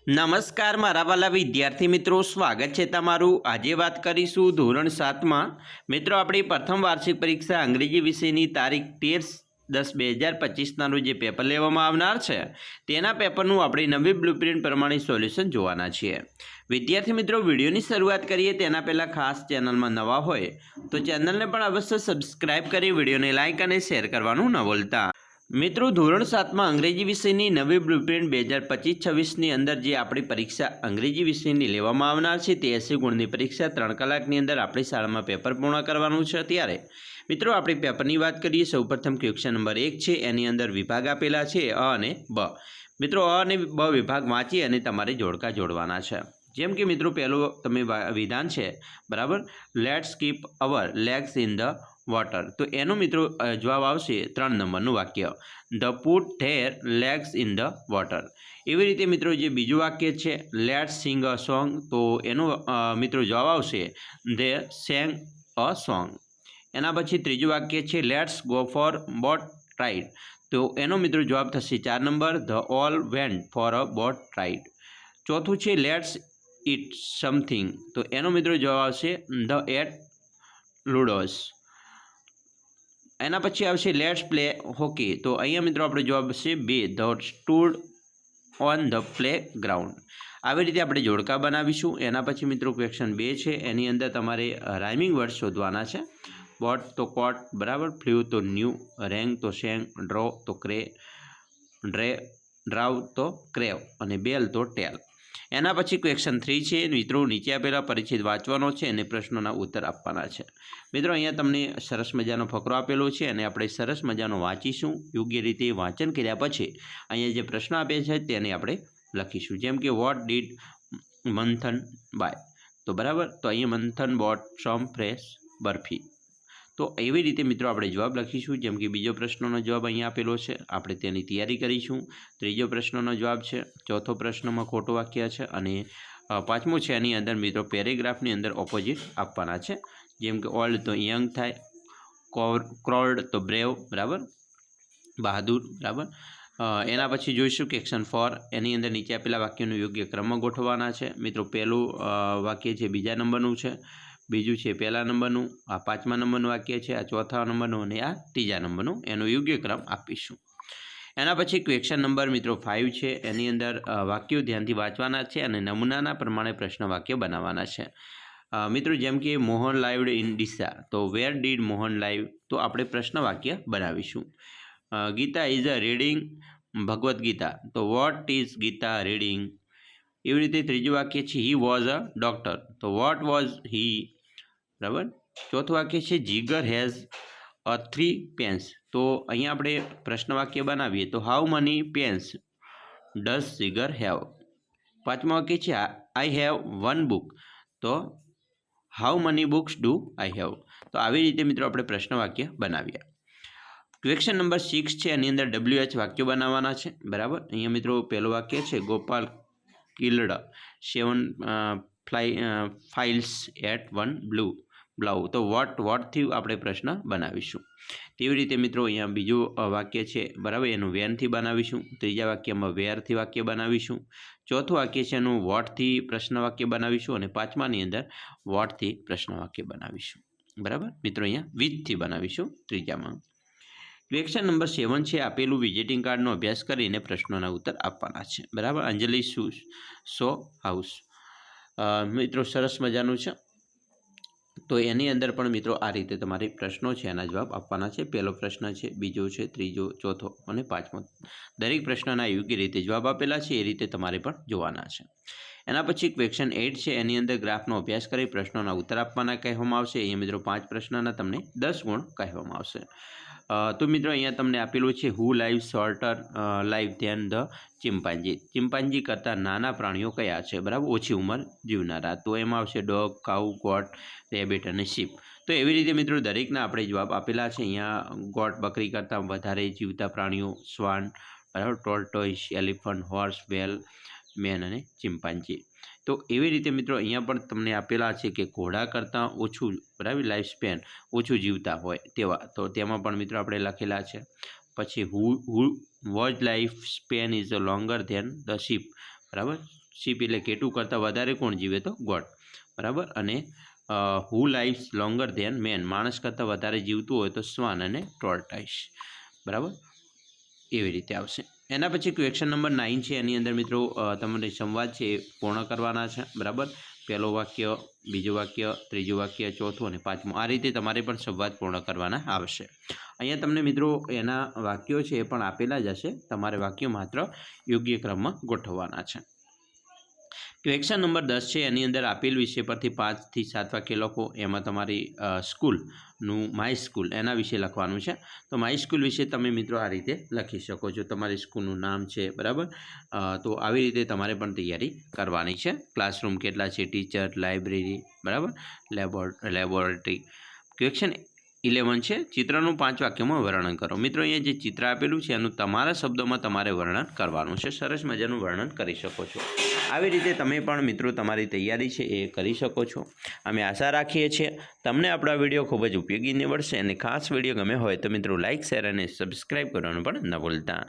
નમસ્કાર મારા વાલા વિદ્યાર્થી મિત્રો, સ્વાગત છે તમારું। આજે વાત કરીશું ધોરણ 7માં મિત્રો આપણી પ્રથમ વાર્ષિક પરીક્ષા અંગ્રેજી વિષયની તારીખ 13/10/2025ના રોજ જે પેપર લેવામાં આવનાર છે તેના પેપરનું આપણે નવી બ્લુપ્રિન્ટ પ્રમાણે સોલ્યુશન જોવાના છીએ। વિદ્યાર્થી મિત્રો, વિડીયોની શરૂઆત કરીએ તેના પહેલાં ખાસ ચેનલમાં નવા હોય તો ચેનલને પણ અવશ્ય સબસ્ક્રાઇબ કરી વિડીયોને લાઇક અને શેર કરવાનું ન ભૂલતા। મિત્રો, ધોરણ 7માં અંગ્રેજી વિષયની નવી બ્લુપ્રિન્ટ 2025-26ની અંદર જે આપણી પરીક્ષા અંગ્રેજી વિષયની લેવામાં આવનાર છે તે 80 ગુણની પરીક્ષા 3 કલાકની અંદર આપણી શાળામાં પેપર પૂર્ણ કરવાનું છે। ત્યારે મિત્રો આપણે પેપરની વાત કરીએ। સૌપ્રથમ ક્વેશ્ચન નંબર 1 છે, એની અંદર વિભાગ આપેલા છે અ અને બ। મિત્રો અ અને બ વિભાગ વાંચી અને તમારે જોડકા જોડવાના છે। જેમ કે મિત્રો પહેલું તમે વિધાન છે બરાબર, let's keep hour legs in the water, તો એનો મિત્રો જવાબ આવશે 3 નંબરનું વાક્ય, the put there legs in the water. એવી રીતે મિત્રો જે બીજું વાક્ય છે લેટ્સ સિંગ અ સોંગ, તો એનો મિત્રો જવાબ આવશે ધે સેંગ અ સોંગ। એના પછી ત્રીજું વાક્ય છે let's go for boat ride, તો એનો મિત્રો જવાબ થશે 4 number, the all went for a boat ride. ચોથું છે લેટ્સ ઇટ સમથિંગ, તો એનો મિત્રો જવાબ આવશે ધ એટ લુડોસ। એના પછી આવશે લેટ્સ પ્લે હોકી, તો અહીંયા મિત્રો આપણો જવાબ છે 2, the stood on the play ground. આવી રીતે આપણે જોડકા બનાવીશું। એના પછી મિત્રો ક્વેશ્ચન 2 છે, એની અંદર તમારે રાઇમિંગ વર્ડ શોધવાના છે। બોટ તો કોટ બરાબર, ફ્લ્યુ તો ન્યૂ, રેંગ તો શેંગ, ડ્રો તો ક્રે, ડ્રાવ તો ક્રેવ અને બેલ તો ટેલ। એના પછી ક્વેશ્ચન 3 છે મિત્રો, નીચે આપેલા પરિચ્છેદ વાંચવાનો છે અને પ્રશ્નોના ઉત્તર આપવાના છે। મિત્રો અહીંયા તમને સરસ મજાનો ફકરો આપેલો છે અને આપણે સરસ મજાનો વાંચીશું। યોગ્ય રીતે વાંચન કર્યા પછી અહીંયા જે પ્રશ્ન આપ્યા છે તેને આપણે લખીશું। જેમ કે વોટ ડીડ મંથન બાય, તો બરાબર, તો અહીંયા મંથન બોટ સમ ફ્રેશ બરફી, તો એવી રીતે મિત્રો આપણે જવાબ લખીશું। જેમ કે બીજો પ્રશ્નનો જવાબ અહીંયા આપેલો છે, આપણે તેની તૈયારી કરીશું। ત્રીજો પ્રશ્નનો જવાબ છે, ચોથો પ્રશ્નમાં ખોટું વાક્ય છે અને પાંચમો છે એની અંદર મિત્રો પેરેગ્રાફની અંદર ઓપોઝિટ આપવાના છે। જેમ કે ઓલ્ડ તો યંગ થાય, ક્રોલ્ડ તો બ્રેવ બરાબર, બહાદુર બરાબર। એના પછી જોઈશું ક્વેશ્ચન 4, એની અંદર નીચે આપેલા વાક્યોનું યોગ્ય ક્રમમાં ગોઠવવાના છે। મિત્રો પહેલું વાક્ય છે બીજા નંબરનું છે, બીજું છે પહેલા નંબરનું, આ 5મા નંબરનું વાક્ય છે, આ ચોથા નંબરનું અને આ ત્રીજા નંબરનું, એનો યોગ્ય ક્રમ આપીશું। એના પછી ક્વેશ્ચન નંબર મિત્રો 5 છે, એની અંદર વાક્યો ધ્યાનથી વાંચવાના છે અને નમૂનાના પ્રમાણે પ્રશ્ન વાક્ય બનાવવાના છે। મિત્રો જેમ કે મોહન લાઇવ્ડ ઇન ડીસા, તો વેર ડીડ મોહન લાઈવ, તો આપણે પ્રશ્ન વાક્ય બનાવીશું। Gita is a reading Bhagavad Gita, તો વોટ ઇઝ ગીતા રીડિંગ। એવી રીતે ત્રીજું વાક્ય છે હી વોઝ અ ડૉક્ટર, તો વોટ વોઝ હી બરાબર। ચોથું વાક્ય છે જીગર હેઝ 3 પેન્સ, તો અહીંયા આપણે પ્રશ્ન વાક્ય બનાવીએ તો how many pens does Jigar have. પાંચમા વાક્ય છે આઈ હેવ 1 બુક, તો how many books do I have. તો આવી રીતે મિત્રો આપણે પ્રશ્ન વાક્ય બનાવીએ। ક્વેશ્ચન નંબર 6 છે, એની અંદર WH વાક્યો બનાવવાના છે બરાબર। અહીંયા મિત્રો પહેલું વાક્ય છે ગોપાલ કિલ્ડ 7 ફાઇલ્સ એટ 1 બ્લાઉ, તો વોટથી આપણે પ્રશ્ન બનાવીશું। તેવી રીતે મિત્રો અહીંયા બીજું વાક્ય છે બરાબર, એનું વેનથી બનાવીશું। ત્રીજા વાક્યમાં વેરથી વાક્ય બનાવીશું। ચોથું વાક્ય છે એનું વોટથી પ્રશ્ન વાક્ય બનાવીશું અને પાંચમાની અંદર વોટથી પ્રશ્ન વાક્ય બનાવીશું બરાબર। મિત્રો અહીંયા વિથથી બનાવીશું ત્રીજામાં। ક્વેશ્ચન નંબર 7 છે, આપેલું વિઝિટિંગ કાર્ડનો અભ્યાસ કરીને પ્રશ્નોના ઉત્તર આપવાના છે બરાબર। અંજલિ શો હાઉસ, મિત્રો સરસ મજાનું છે, તો એની અંદર પણ મિત્રો આ રીતે તમારે પ્રશ્નો છે એના જવાબ આપવાના છે। પહેલો પ્રશ્ન છે, બીજો છે, ત્રીજો, ચોથો અને પાંચમો, દરેક પ્રશ્નના યોગ્ય રીતે જવાબ આપેલા છે એ રીતે તમારે પણ જોવાના છે। એના પછી ક્વેશ્ચન 8 છે, એની અંદર ગ્રાફનો અભ્યાસ કરી પ્રશ્નોના ઉત્તર આપવાના કહેવામાં આવશે। અહીંયા મિત્રો 5 પ્રશ્નના તમને 10 ગુણ કહેવામાં આવશે। તો મિત્રો અહીંયા તમને આપેલું છે who live shorter live than the chimpanzee, chimpanzee કરતાં નાના પ્રાણીઓ કયા છે બરાબર, ઓછી ઉંમર જીવનારા, તો એમાં આવશે ડોગ, કાઉ, ગોટ, રેબિટ અને શીપ। તો એવી રીતે મિત્રો દરેકના આપણે જવાબ આપેલા છે। અહીંયા ગોટ બકરી કરતાં વધારે જીવતા પ્રાણીઓ શ્વાન બરાબર, ટોર્ટોઇસ, એલિફન્ટ, હોર્સ, વેલ, મેન અને ચિમ્પાન્જી। તો એવી રીતે મિત્રો અહીંયા પણ તમને આપેલા છે કે ઘોડા કરતાં ઓછું બરાબર લાઈફ સ્પેન ઓછું જીવતા હોય તેવા, તો તેમાં પણ મિત્રો આપણે લખેલા છે। પછી who was life span is longer than the sheep બરાબર, શીપ એટલે ઘેટું કરતાં વધારે કોણ જીવે? તો ગોટ, બરાબર. અને હુ લાઈવ્સ લોંગર ધેન મેન, માણસ કરતાં વધારે જીવતું હોય તો શ્વાન અને ટોર્ટાઇસ, બરાબર. એવી રીતે આવશે. એના પછી ક્વેશ્ચન નંબર 9 છે. એની અંદર મિત્રો તમારે સંવાદ છે એ પૂર્ણ કરવાના છે, બરાબર. પહેલો વાક્ય, બીજું વાક્ય, ત્રીજું વાક્ય, ચોથું અને પાંચમું, આ રીતે તમારે પણ સંવાદ પૂર્ણ કરવાના આવશે. અહીંયા તમને મિત્રો એના વાક્યો છે એ પણ આપેલા જ હશે, તમારે વાક્યો માત્ર યોગ્ય ક્રમમાં ગોઠવવાના છે. ક્વેશ્ચન નંબર 10 છે. એની અંદર આપેલ વિષય પરથી 5 થી 7 વાક્ય લખો. એમાં તમારી સ્કૂલનું માય સ્કૂલ એના વિશે લખવાનું છે. તો માય સ્કૂલ વિશે તમે મિત્રો આ રીતે લખી શકો છો, તમારી સ્કૂલનું નામ છે, બરાબર. તો આવી રીતે તમારે પણ તૈયારી કરવાની છે. ક્લાસરૂમ કેટલા છે, ટીચર, લાઇબ્રેરી, બરાબર, લેબોરેટરી. ક્વેશ્ચન 11 છે. ચિત્રનું 5 વાક્યમાં વર્ણન કરો. મિત્રો અહીંયા જે ચિત્ર આપેલું છે એનું તમારા શબ્દોમાં તમારે વર્ણન કરવાનું છે. સરસ મજાનું વર્ણન કરી શકો છો. આવી રીતે તમે પણ મિત્રો તમારી તૈયારી છે એ કરી શકો છો. અમે આશા રાખીએ છીએ તમને આપણા વિડીયો ખૂબ જ ઉપયોગી નીવડશે, અને ખાસ વિડીયો ગમે હોય તો મિત્રો લાઇક, શેર અને સબસ્ક્રાઈબ કરવાનું પણ ન ભૂલતા.